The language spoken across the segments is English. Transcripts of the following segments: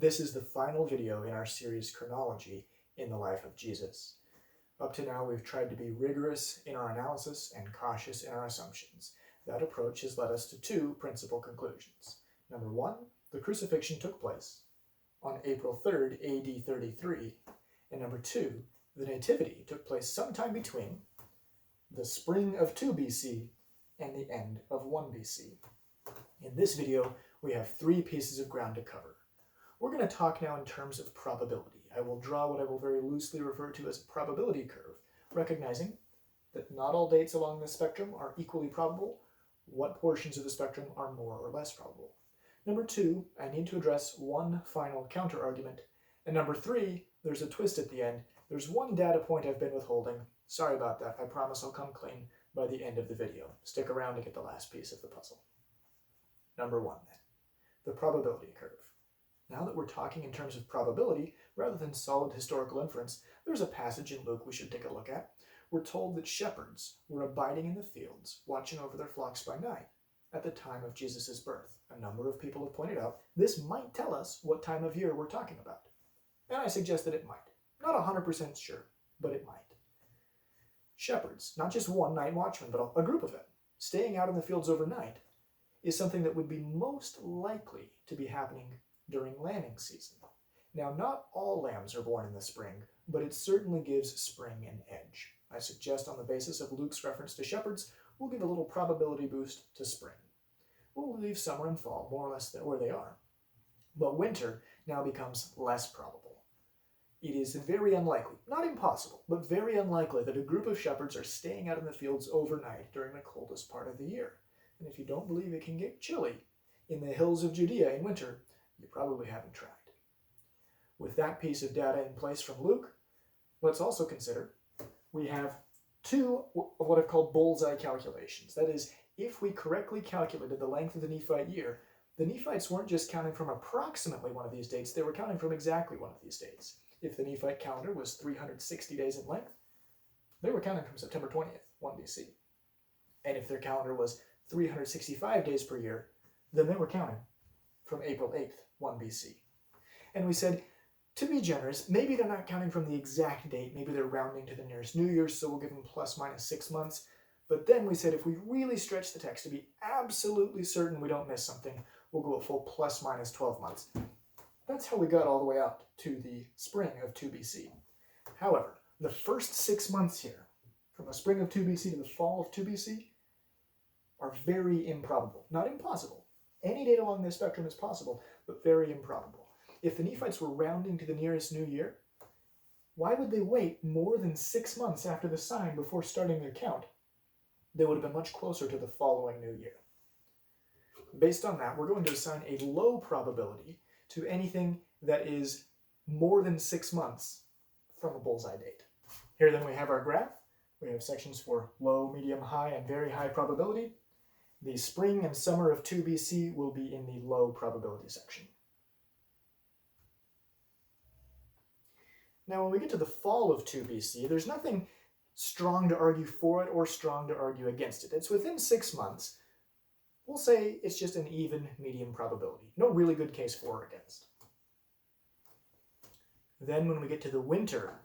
This is the final video in our series Chronology in the life of Jesus. Up to now, we've tried to be rigorous in our analysis and cautious in our assumptions. That approach has led us to two principal conclusions. Number one, the crucifixion took place on April 3rd, AD 33. And number two, the nativity took place sometime between the spring of 2 BC and the end of 1 BC. In this video, we have three pieces of ground to cover. We're going to talk now in terms of probability. I will draw what I will very loosely refer to as a probability curve, recognizing that not all dates along this spectrum are equally probable. What portions of the spectrum are more or less probable? Number two, I need to address one final counter-argument. And number three, there's a twist at the end. There's one data point I've been withholding. Sorry about that. I promise I'll come clean by the end of the video. Stick around to get the last piece of the puzzle. Number one, then, the probability curve. Now that we're talking in terms of probability, rather than solid historical inference, there's a passage in Luke we should take a look at. We're told that shepherds were abiding in the fields, watching over their flocks by night, at the time of Jesus' birth. A number of people have pointed out this might tell us what time of year we're talking about. And I suggest that it might. Not 100% sure, but it might. Shepherds, not just one night watchman, but a group of them, staying out in the fields overnight, is something that would be most likely to be happening during lambing season. Now, not all lambs are born in the spring, but it certainly gives spring an edge. I suggest on the basis of Luke's reference to shepherds, we'll give a little probability boost to spring. We'll leave summer and fall more or less where they are. But winter now becomes less probable. It is very unlikely, not impossible, but very unlikely that a group of shepherds are staying out in the fields overnight during the coldest part of the year. And if you don't believe it can get chilly in the hills of Judea in winter, you probably haven't tried. With that piece of data in place from Luke, let's also consider we have two of what I've called bullseye calculations. That is, if we correctly calculated the length of the Nephite year, the Nephites weren't just counting from approximately one of these dates, they were counting from exactly one of these dates. If the Nephite calendar was 360 days in length, they were counting from September 20th, 1 BC. And if their calendar was 365 days per year, then they were counting from April 8th, 1 BC. And we said, to be generous, maybe they're not counting from the exact date, maybe they're rounding to the nearest New Year's, so we'll give them plus minus 6 months. But then we said if we really stretch the text to be absolutely certain we don't miss something, we'll go a full plus minus 12 months. That's how we got all the way up to the spring of 2 BC. However, the first 6 months here, from the spring of 2 BC to the fall of 2 BC, are very improbable. Not impossible. Any date along this spectrum is possible, but very improbable. If the Nephites were rounding to the nearest New Year, why would they wait more than 6 months after the sign before starting their count? They would have been much closer to the following New Year. Based on that, we're going to assign a low probability to anything that is more than 6 months from a bullseye date. Here then we have our graph. We have sections for low, medium, high, and very high probability. The spring and summer of 2 BC will be in the low probability section. Now, when we get to the fall of 2 BC, there's nothing strong to argue for it or strong to argue against it. It's within 6 months. We'll say it's just an even medium probability. No really good case for or against. Then when we get to the winter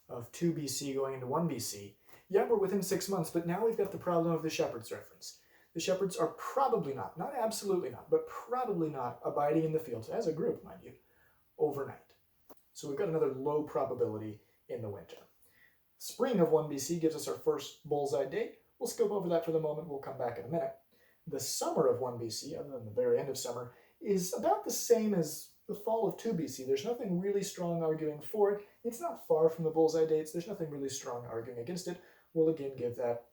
of 2 BC going into 1 BC, yeah, we're within 6 months, but now we've got the problem of the shepherds reference. The shepherds are probably not absolutely not, but probably not abiding in the fields, as a group, mind you, overnight. So we've got another low probability in the winter. Spring of 1 BC gives us our first bullseye date. We'll scope over that for the moment. We'll come back in a minute. The summer of 1 BC, other than the very end of summer, is about the same as the fall of 2 BC. There's nothing really strong arguing for it. It's not far from the bullseye dates. There's nothing really strong arguing against it. We'll again give that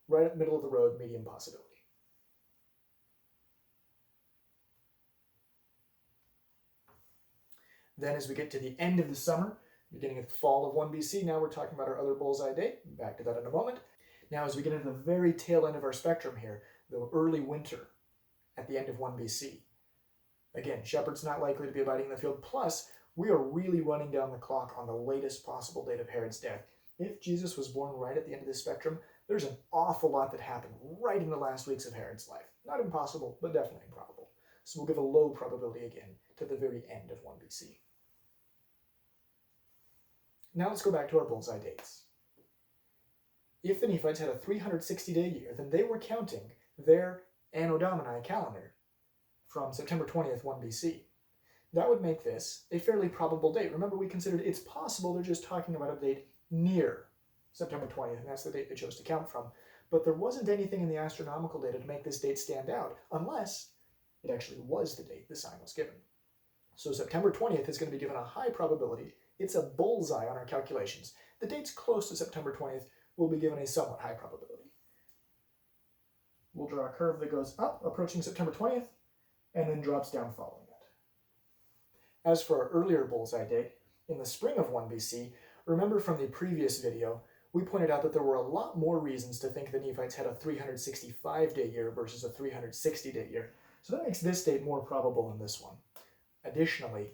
right at middle of the road medium possibility. Then as we get to the end of the summer, beginning of the fall of 1 BC, now we're talking about our other bullseye date. Back to that in a moment. Now as we get into the very tail end of our spectrum here, the early winter at the end of 1 BC. Again, shepherds not likely to be abiding in the field. Plus, we are really running down the clock on the latest possible date of Herod's death. If Jesus was born right at the end of this spectrum, there's an awful lot that happened right in the last weeks of Herod's life. Not impossible, but definitely improbable. So we'll give a low probability again to to the very end of 1 BC. Now let's go back to our bullseye dates. If the Nephites had a 360-day year, then they were counting their Anno Domini calendar from September 20th, 1 BC. That would make this a fairly probable date. Remember, we considered it's possible they're just talking about a date near September 20th, and that's the date they chose to count from. But there wasn't anything in the astronomical data to make this date stand out, unless it actually was the date the sign was given. So September 20th is going to be given a high probability. It's a bullseye on our calculations. The dates close to September 20th will be given a somewhat high probability. We'll draw a curve that goes up, approaching September 20th, and then drops down following it. As for our earlier bullseye date, in the spring of 1 BC, remember from the previous video, we pointed out that there were a lot more reasons to think the Nephites had a 365-day year versus a 360-day year. So that makes this date more probable than this one. Additionally,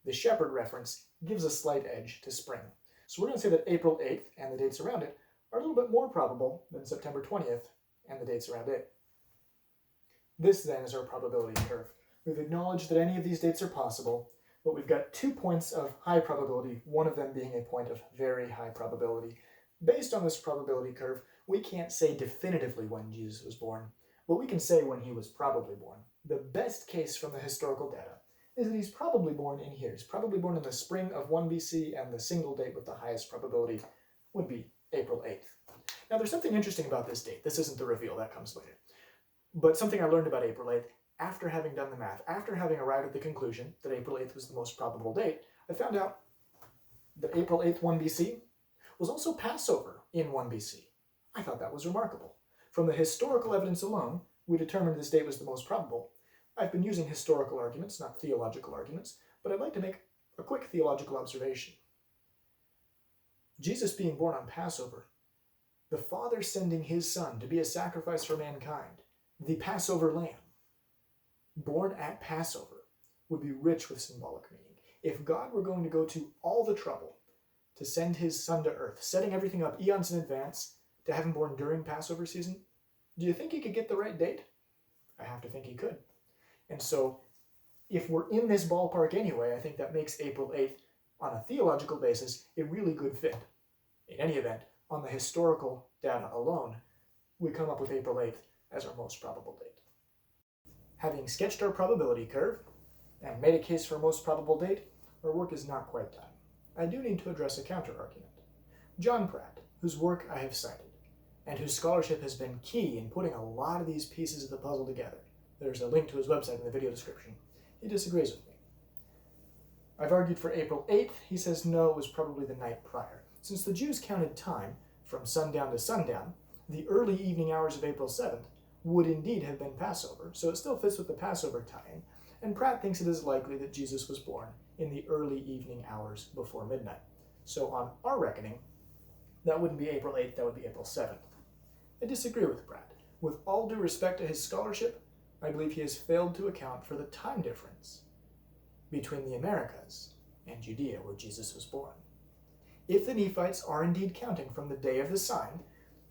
the shepherd reference gives a slight edge to spring. So we're going to say that April 8th and the dates around it are a little bit more probable than September 20th and the dates around it. This then is our probability curve. We've acknowledged that any of these dates are possible, but we've got 2 points of high probability, one of them being a point of very high probability. Based on this probability curve, we can't say definitively when Jesus was born, but we can say when he was probably born. The best case from the historical data is that he's probably born in here. He's probably born in the spring of 1 BC, and the single date with the highest probability would be April 8th. Now, there's something interesting about this date. This isn't the reveal, that comes later. But something I learned about April 8th, after having done the math, after having arrived at the conclusion that April 8th was the most probable date, I found out that April 8th, 1 BC, was also Passover in 1 BC. I thought that was remarkable. From the historical evidence alone, we determined this date was the most probable. I've been using historical arguments, not theological arguments, but I'd like to make a quick theological observation. Jesus being born on Passover, the Father sending his Son to be a sacrifice for mankind, the Passover lamb, born at Passover, would be rich with symbolic meaning. If God were going to go to all the trouble to send his Son to earth, setting everything up eons in advance to have him born during Passover season, do you think he could get the right date? I have to think he could. And so, if we're in this ballpark anyway, I think that makes April 8th, on a theological basis, a really good fit. In any event, on the historical data alone, we come up with April 8th as our most probable date. Having sketched our probability curve and made a case for a most probable date, our work is not quite done. I do need to address a counter-argument. John Pratt, whose work I have cited, and whose scholarship has been key in putting a lot of these pieces of the puzzle together. There's a link to his website in the video description. He disagrees with me. I've argued for April 8th. He says no, it was probably the night prior. Since the Jews counted time from sundown to sundown, the early evening hours of April 7th would indeed have been Passover, so it still fits with the Passover tie-in, and Pratt thinks it is likely that Jesus was born in the early evening hours before midnight. So on our reckoning, that wouldn't be April 8th, that would be April 7th. I disagree with Pratt. With all due respect to his scholarship, I believe he has failed to account for the time difference between the Americas and Judea, where Jesus was born. If the Nephites are indeed counting from the day of the sign,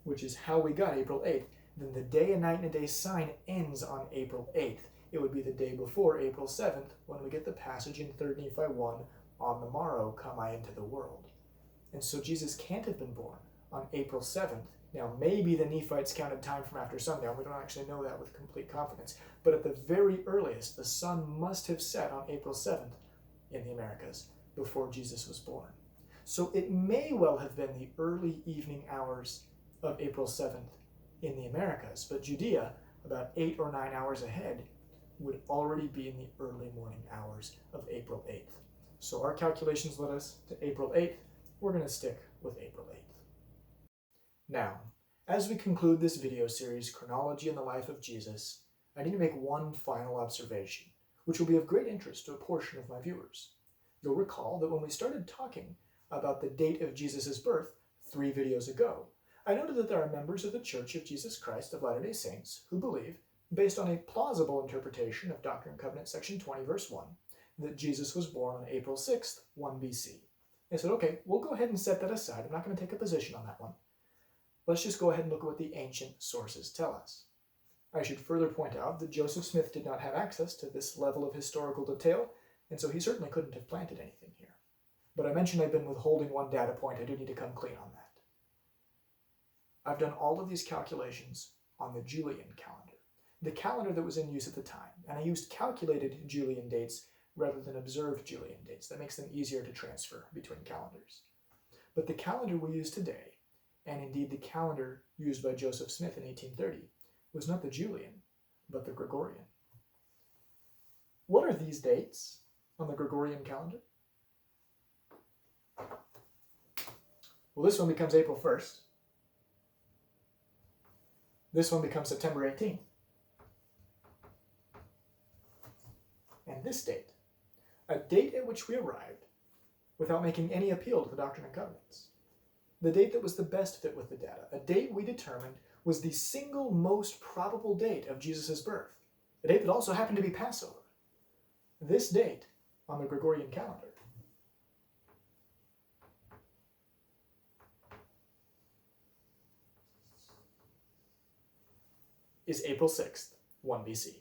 which is how we got April 8th, then the day and night and a day sign ends on April 8th. It would be the day before April 7th when we get the passage in 3 Nephi 1, on the morrow come I into the world. And so Jesus can't have been born on April 7th. Now, maybe the Nephites counted time from after sundown. We don't actually know that with complete confidence. But at the very earliest, the sun must have set on April 7th in the Americas before Jesus was born. So it may well have been the early evening hours of April 7th in the Americas, but Judea, about 8 or 9 hours ahead, would already be in the early morning hours of April 8th. So our calculations led us to April 8th. We're going to stick with April 8th. Now, as we conclude this video series, Chronology in the Life of Jesus, I need to make one final observation, which will be of great interest to a portion of my viewers. You'll recall that when we started talking about the date of Jesus' birth 3 videos ago, I noted that there are members of the Church of Jesus Christ of Latter-day Saints who believe, based on a plausible interpretation of Doctrine and Covenants section 20 verse 1, that Jesus was born on April 6th, 1 BC. I said, okay, we'll go ahead and set that aside. I'm not going to take a position on that one. Let's just go ahead and look at what the ancient sources tell us. I should further point out that Joseph Smith did not have access to this level of historical detail, and so he certainly couldn't have planted anything here. But I mentioned I've been withholding one data point. I do need to come clean on that. I've done all of these calculations on the Julian calendar, the calendar that was in use at the time, and I used calculated Julian dates rather than observed Julian dates. That makes them easier to transfer between calendars. But the calendar we use today, and indeed the calendar used by Joseph Smith in 1830, was not the Julian, but the Gregorian. What are these dates on the Gregorian calendar? Well, this one becomes April 1st. This one becomes September 18th. And this date, a date at which we arrived without making any appeal to the Doctrine and Covenants. The date that was the best fit with the data, a date we determined was the single most probable date of Jesus' birth, a date that also happened to be Passover. This date on the Gregorian calendar is April 6th, 1 BC.